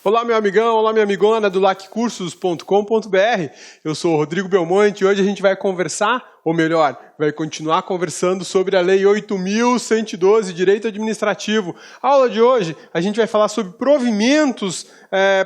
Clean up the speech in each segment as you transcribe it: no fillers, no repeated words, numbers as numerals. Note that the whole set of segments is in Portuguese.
Olá, meu amigão, olá, minha amigona do laccursos.com.br. Eu sou o Rodrigo Belmonte e hoje a gente vai conversar, ou melhor, vai continuar conversando sobre a Lei 8.112, Direito Administrativo. A aula de hoje, a gente vai falar sobre provimentos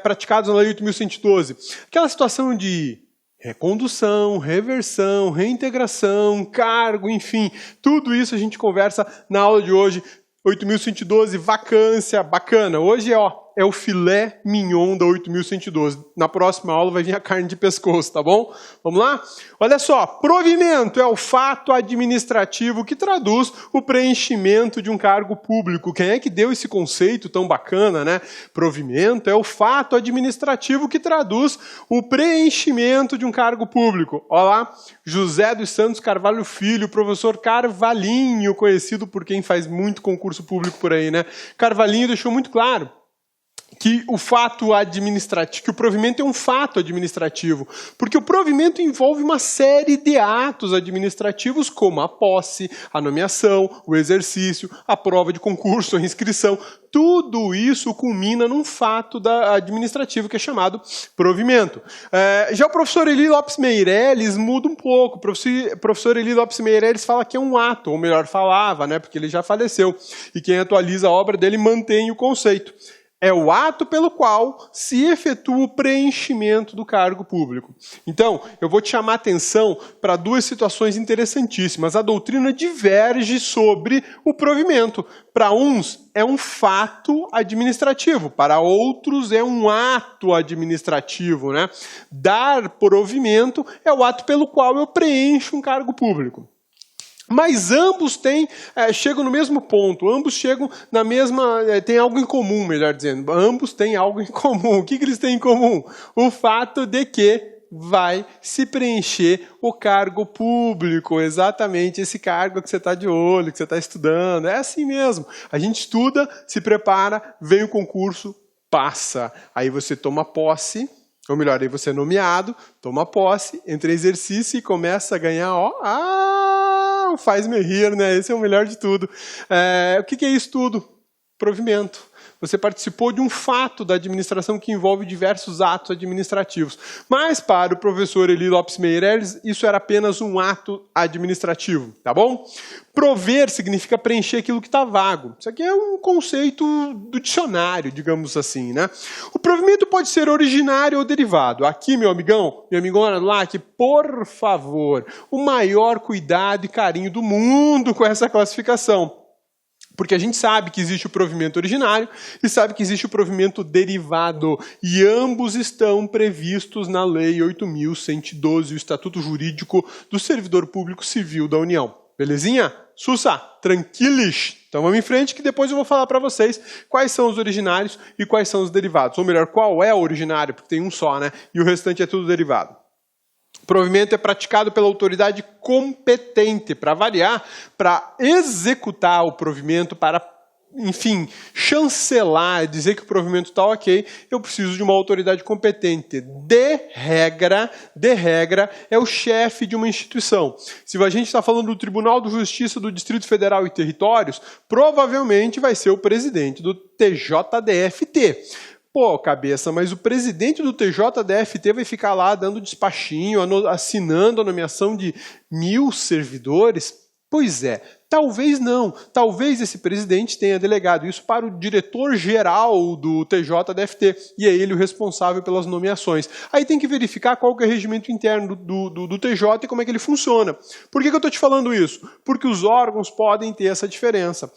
praticados na Lei 8.112. Aquela situação de recondução, reversão, reintegração, cargo, enfim, tudo isso a gente conversa na aula de hoje. 8.112, vacância, bacana. Hoje é o filé mignon da 8.112. Na próxima aula vai vir a carne de pescoço, tá bom? Vamos lá? Olha só, provimento é o fato administrativo que traduz o preenchimento de um cargo público. Quem é que deu esse conceito tão bacana, né? Provimento é o fato administrativo que traduz o preenchimento de um cargo público. Olha lá, José dos Santos Carvalho Filho, professor Carvalhinho, conhecido por quem faz muito concurso público por aí, né? Carvalhinho deixou muito claro que o fato administrativo, que o provimento é um fato administrativo, porque o provimento envolve uma série de atos administrativos, como a posse, a nomeação, o exercício, a prova de concurso, a inscrição. Tudo isso culmina num fato administrativo que é chamado provimento. Já o professor Eli Lopes Meireles muda um pouco. O professor Eli Lopes Meireles fala que é um ato, ou melhor, falava, né, porque ele já faleceu. E quem atualiza a obra dele mantém o conceito. É o ato pelo qual se efetua o preenchimento do cargo público. Então, eu vou te chamar a atenção para duas situações interessantíssimas. A doutrina diverge sobre o provimento. Para uns, é um fato administrativo. Para outros, é um ato administrativo, né? Dar provimento é o ato pelo qual eu preencho um cargo público. Mas ambos chegam no mesmo ponto, ambos chegam na mesma, tem algo em comum, melhor dizendo. Ambos têm algo em comum. O que eles têm em comum? O fato de que vai se preencher o cargo público, exatamente esse cargo que você está de olho, que você está estudando. É assim mesmo. A gente estuda, se prepara, vem o concurso, passa. Aí você toma posse, ou melhor, aí você é nomeado, toma posse, entra em exercício e começa a ganhar, faz-me rir, né? Esse é o melhor de tudo. O que é isso tudo? Provimento. Você participou de um fato da administração que envolve diversos atos administrativos. Mas para o professor Eli Lopes Meireles, isso era apenas um ato administrativo, tá bom? Prover significa preencher aquilo que está vago. Isso aqui é um conceito do dicionário, digamos assim, né? O provimento pode ser originário ou derivado. Aqui, meu amigão, minha amigona lá, que por favor, o maior cuidado e carinho do mundo com essa classificação. Porque a gente sabe que existe o provimento originário e sabe que existe o provimento derivado. E ambos estão previstos na Lei 8.112, o Estatuto Jurídico do Servidor Público Civil da União. Belezinha? Sussa, tranquilos? Então vamos em frente que depois eu vou falar para vocês quais são os originários e quais são os derivados. Ou melhor, qual é o originário, porque tem um só, né? E o restante é tudo derivado. O provimento é praticado pela autoridade competente, para variar, para executar o provimento, para, enfim, chancelar, dizer que o provimento está ok, eu preciso de uma autoridade competente. De regra, é o chefe de uma instituição. Se a gente está falando do Tribunal de Justiça do Distrito Federal e Territórios, provavelmente vai ser o presidente do TJDFT. Pô, cabeça, mas o presidente do TJDFT vai ficar lá dando despachinho, assinando a nomeação de 1.000 servidores? Pois é, talvez não. Talvez esse presidente tenha delegado isso para o diretor-geral do TJDFT, e é ele o responsável pelas nomeações. Aí tem que verificar qual que é o regimento interno do TJ e como é que ele funciona. Por que eu estou te falando isso? Porque os órgãos podem ter essa diferença.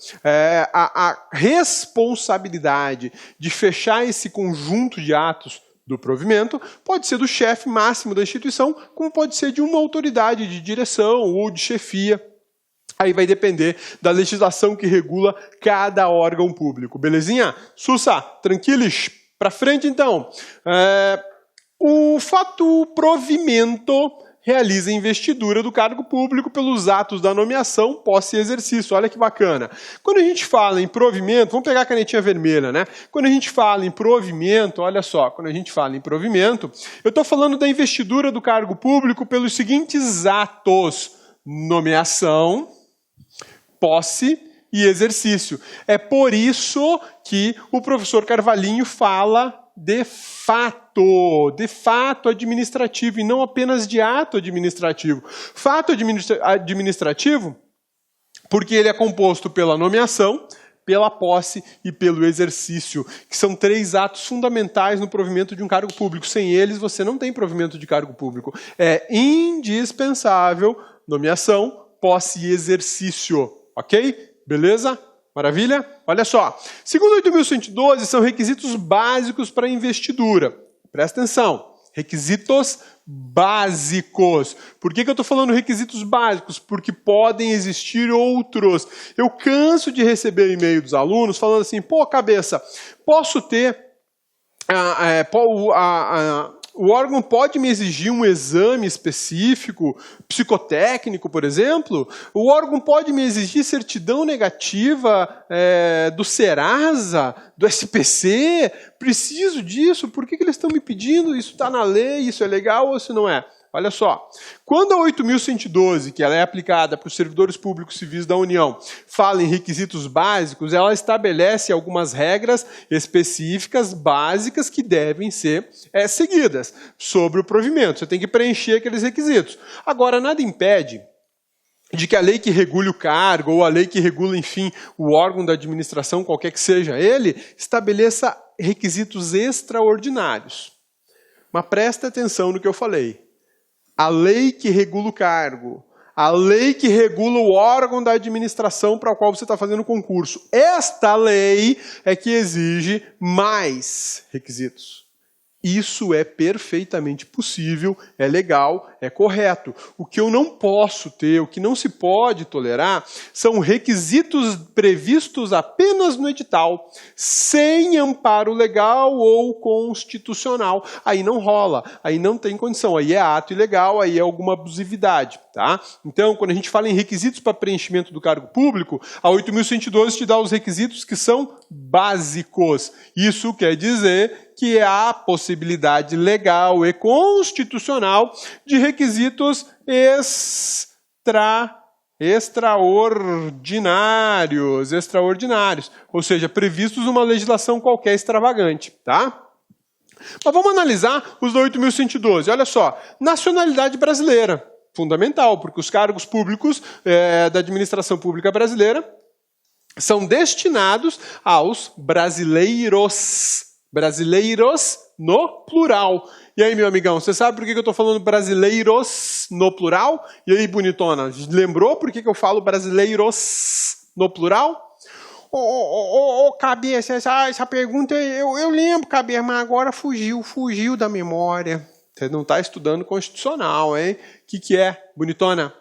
A responsabilidade de fechar esse conjunto de atos do provimento pode ser do chefe máximo da instituição, como pode ser de uma autoridade de direção ou de chefia. Aí vai depender da legislação que regula cada órgão público. Belezinha? Sussa, tranquilos? Para frente, então. O fato provimento realiza a investidura do cargo público pelos atos da nomeação, posse e exercício. Olha que bacana. Quando a gente fala em provimento, vamos pegar a canetinha vermelha, né? Quando a gente fala em provimento, olha só, quando a gente fala em provimento, eu estou falando da investidura do cargo público pelos seguintes atos: nomeação, posse e exercício. É por isso que o professor Carvalhinho fala de fato administrativo, e não apenas de ato administrativo. Fato administrativo, porque ele é composto pela nomeação, pela posse e pelo exercício, que são 3 atos fundamentais no provimento de um cargo público. Sem eles, você não tem provimento de cargo público. É indispensável nomeação, posse e exercício. Ok? Beleza? Maravilha? Olha só. Segundo 8.112, são requisitos básicos para a investidura. Presta atenção. Requisitos básicos. Por que eu estou falando requisitos básicos? Porque podem existir outros. Eu canso de receber e-mail dos alunos falando assim, pô, cabeça, posso ter... o órgão pode me exigir um exame específico, psicotécnico, por exemplo? O órgão pode me exigir certidão negativa do Serasa, do SPC? Preciso disso? Por que eles estão me pedindo? Isso está na lei? Isso é legal ou se não é? Olha só, quando a 8.112, que ela é aplicada para os servidores públicos civis da União, fala em requisitos básicos, ela estabelece algumas regras específicas, básicas, que devem ser seguidas sobre o provimento. Você tem que preencher aqueles requisitos. Agora, nada impede de que a lei que regule o cargo, ou a lei que regula, enfim, o órgão da administração, qualquer que seja ele, estabeleça requisitos extraordinários. Mas presta atenção no que eu falei. A lei que regula o cargo, a lei que regula o órgão da administração para o qual você está fazendo concurso, esta lei é que exige mais requisitos. Isso é perfeitamente possível, é legal, é correto. O que eu não posso ter, o que não se pode tolerar, são requisitos previstos apenas no edital, sem amparo legal ou constitucional. Aí não rola, aí não tem condição, aí é ato ilegal, aí é alguma abusividade. Tá? Então, quando a gente fala em requisitos para preenchimento do cargo público, a 8.112 te dá os requisitos que são básicos. Isso quer dizer que há possibilidade legal e constitucional de requisitos extraordinários, ou seja, previstos numa legislação qualquer extravagante, tá? Mas vamos analisar os da 8.112. Olha só, nacionalidade brasileira, fundamental, porque os cargos públicos da administração pública brasileira são destinados aos brasileiros no plural. E aí, meu amigão, você sabe por que eu estou falando brasileiros no plural? E aí, bonitona, lembrou por que eu falo brasileiros no plural? Cabeça, essa pergunta eu lembro, cabeça, mas agora fugiu da memória. Você não está estudando constitucional, hein? O que é, bonitona?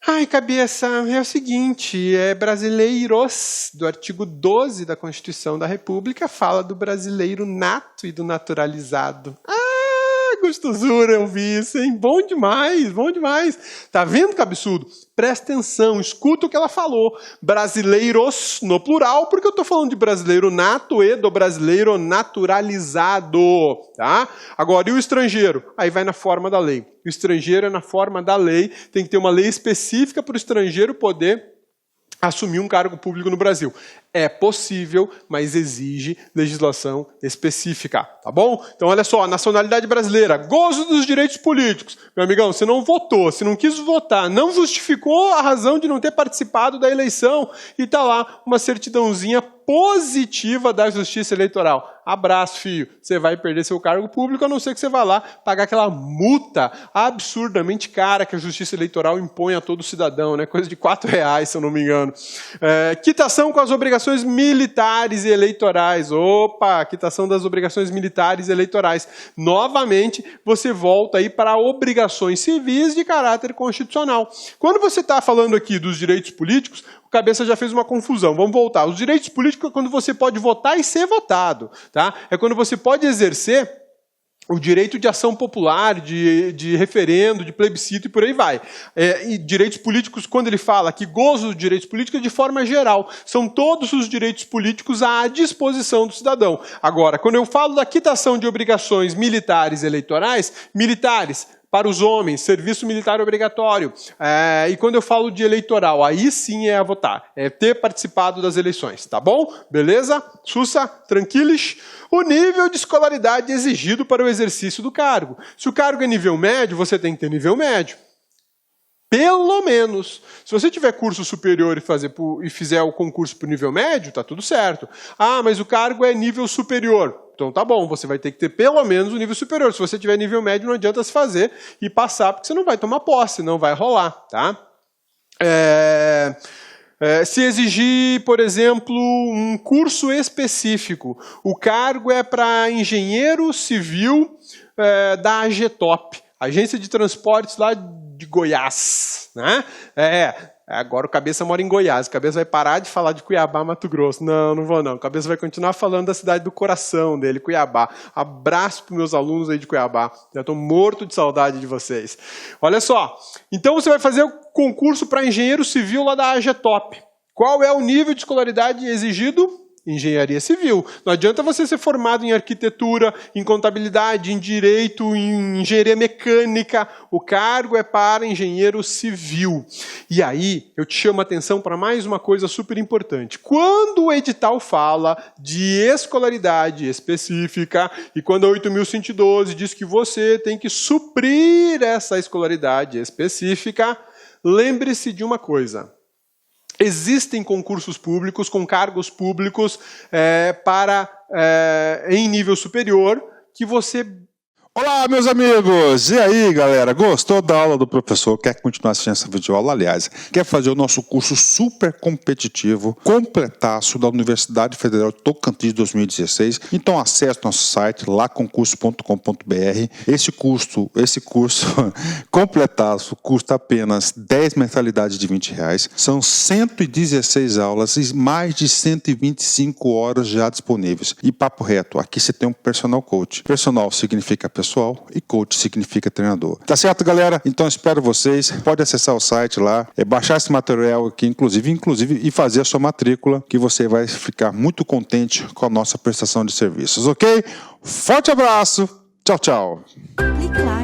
Ai, cabeça, é o seguinte, brasileiros, do artigo 12 da Constituição da República, fala do brasileiro nato e do naturalizado. Gostosura, eu vi isso, hein? Bom demais, bom demais. Tá vendo, cabeçudo? Presta atenção, escuta o que ela falou. Brasileiros no plural, porque eu estou falando de brasileiro nato e do brasileiro naturalizado. Tá? Agora, e o estrangeiro? Aí vai na forma da lei. O estrangeiro é na forma da lei, tem que ter uma lei específica para o estrangeiro poder assumir um cargo público no Brasil. É possível, mas exige legislação específica, tá bom? Então, olha só, nacionalidade brasileira, gozo dos direitos políticos. Meu amigão, você não votou, você não quis votar, não justificou a razão de não ter participado da eleição e tá lá uma certidãozinha positiva da Justiça Eleitoral. Abraço, filho. Você vai perder seu cargo público, a não ser que você vá lá pagar aquela multa absurdamente cara que a Justiça Eleitoral impõe a todo cidadão, né? Coisa de R$4, se eu não me engano. Quitação com as obrigações militares e eleitorais. Opa, quitação das obrigações militares e eleitorais. Novamente, você volta aí para obrigações civis de caráter constitucional. Quando você está falando aqui dos direitos políticos, o cabeça já fez uma confusão. Vamos voltar. Os direitos políticos é quando você pode votar e ser votado. Tá? É quando você pode exercer o direito de ação popular, de referendo, de plebiscito e por aí vai. E direitos políticos, quando ele fala que gozo dos direitos políticos, é de forma geral. São todos os direitos políticos à disposição do cidadão. Agora, quando eu falo da quitação de obrigações militares e eleitorais, militares, para os homens, serviço militar obrigatório. E quando eu falo de eleitoral, aí sim é a votar, é ter participado das eleições, tá bom? Beleza? Sussa? Tranquilos? O nível de escolaridade exigido para o exercício do cargo. Se o cargo é nível médio, você tem que ter nível médio. Pelo menos. Se você tiver curso superior e fizer o concurso para o nível médio, tá tudo certo. Ah, mas o cargo é nível superior. Então tá bom, você vai ter que ter pelo menos o nível superior. Se você tiver nível médio, não adianta se fazer e passar, porque você não vai tomar posse, não vai rolar, tá? Se exigir, por exemplo, um curso específico, o cargo é para engenheiro civil da AGTOP, Agência de Transportes lá de Goiás, né? Agora o Cabeça mora em Goiás, o Cabeça vai parar de falar de Cuiabá, Mato Grosso. Não, não vou não. O Cabeça vai continuar falando da cidade do coração dele, Cuiabá. Abraço para os meus alunos aí de Cuiabá. Já estou morto de saudade de vocês. Olha só, então você vai fazer o concurso para engenheiro civil lá da AGTOP. Qual é o nível de escolaridade exigido? Engenharia civil. Não adianta você ser formado em arquitetura, em contabilidade, em direito, em engenharia mecânica. O cargo é para engenheiro civil. E aí, eu te chamo a atenção para mais uma coisa super importante. Quando o edital fala de escolaridade específica, e quando a 8.112 diz que você tem que suprir essa escolaridade específica, lembre-se de uma coisa. Existem concursos públicos com cargos públicos em nível superior que você... Olá, meus amigos! E aí, galera? Gostou da aula do professor? Quer continuar assistindo essa videoaula? Aliás, quer fazer o nosso curso super competitivo, completaço da Universidade Federal de Tocantins 2016? Então acesse nosso site, laconcurso.com.br. Esse curso completaço custa apenas 10 mensalidades de R$20. São 116 aulas e mais de 125 horas já disponíveis. E papo reto, aqui você tem um personal coach. Personal significa pessoal e coach significa treinador. Tá certo, galera? Então espero vocês. Pode acessar o site lá, baixar esse material aqui, inclusive, e fazer a sua matrícula, que você vai ficar muito contente com a nossa prestação de serviços, ok? Forte abraço! Tchau, tchau! Clique lá.